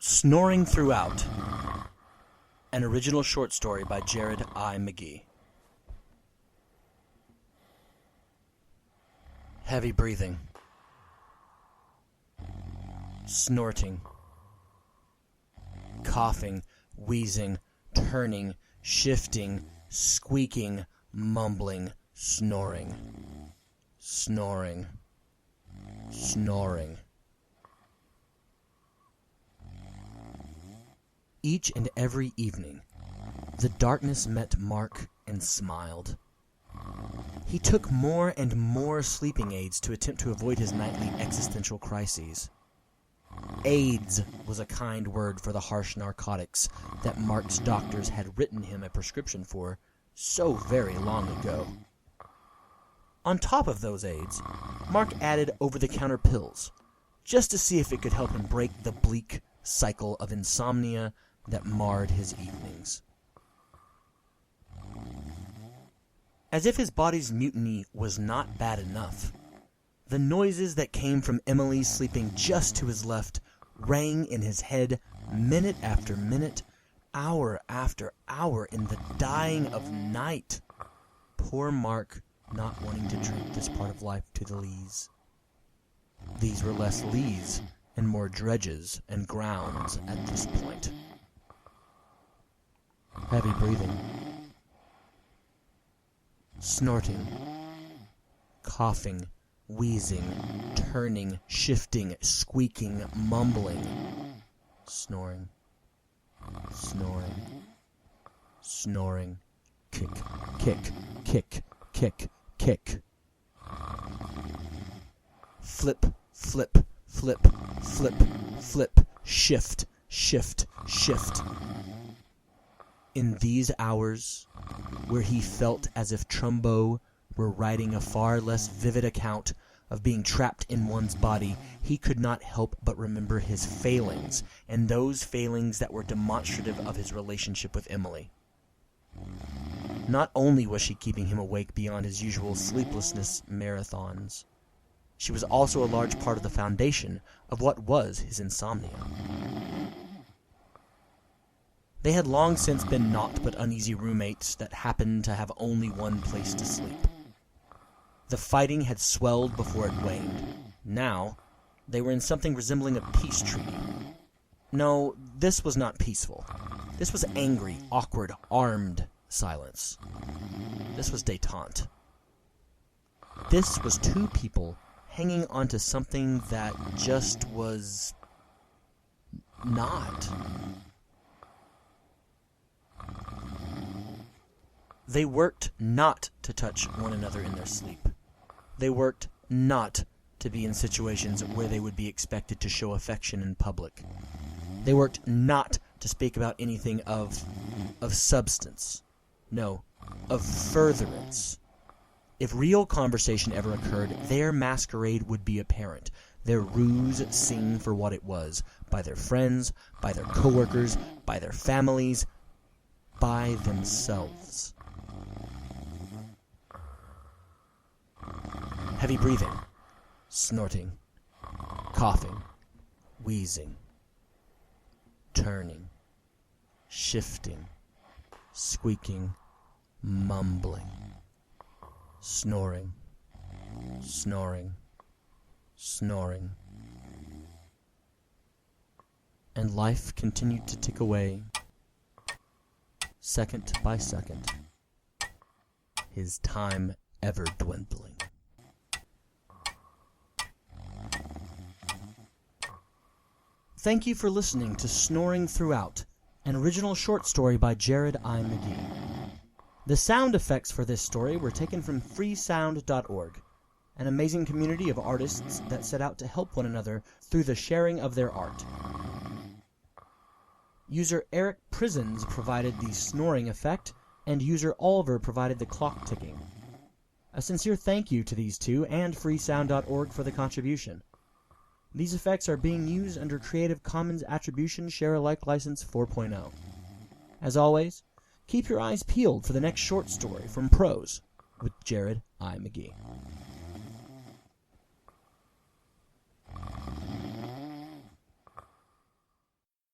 Snoring Throughout, an original short story by Jared I. McGee. Heavy breathing, snorting, coughing, wheezing, turning, shifting, squeaking, mumbling, snoring, snoring, snoring. Each and every evening, the darkness met Mark and smiled. He took more and more sleeping aids to attempt to avoid his nightly existential crises. AIDS was a kind word for the harsh narcotics that Mark's doctors had written him a prescription for so very long ago. On top of those aids, Mark added over-the-counter pills, just to see if it could help him break the bleak cycle of insomnia that marred his evenings. As if his body's mutiny was not bad enough, the noises that came from Emily sleeping just to his left rang in his head minute after minute, hour after hour in the dying of night. Poor Mark not wanting to drink this part of life to the lees. These were less lees and more dredges and grounds at this point. Heavy breathing, snorting, coughing, wheezing, turning, shifting, squeaking, mumbling, snoring, snoring, snoring, kick, kick, kick, kick, kick. Flip, flip, flip, flip, flip, shift, shift, shift. In these hours, where he felt as if Trumbo were writing a far less vivid account of being trapped in one's body, he could not help but remember his failings, and those failings that were demonstrative of his relationship with Emily. Not only was she keeping him awake beyond his usual sleeplessness marathons, she was also a large part of the foundation of what was his insomnia. They had long since been naught but uneasy roommates that happened to have only one place to sleep. The fighting had swelled before it waned. Now, they were in something resembling a peace treaty. No, this was not peaceful. This was angry, awkward, armed silence. This was détente. This was two people hanging onto something that just was not. They worked not to touch one another in their sleep. They worked not to be in situations where they would be expected to show affection in public. They worked not to speak about anything of substance. No, of furtherance. If real conversation ever occurred, their masquerade would be apparent, their ruse seen for what it was, by their friends, by their coworkers, by their families, by themselves. Heavy breathing, snorting, coughing, wheezing, turning, shifting, squeaking, mumbling, snoring, snoring, snoring. And life continued to tick away, second by second, his time ever dwindling. Thank you for listening to Snoring Throughout, an original short story by Jared I. McGee. The sound effects for this story were taken from freesound.org, an amazing community of artists that set out to help one another through the sharing of their art. User Eric Prisons provided the snoring effect, and user Oliver provided the clock ticking. A sincere thank you to these two and freesound.org for the contribution. These effects are being used under Creative Commons Attribution Share-alike License 4.0. As always, keep your eyes peeled for the next short story from Prose with Jared I. McGee.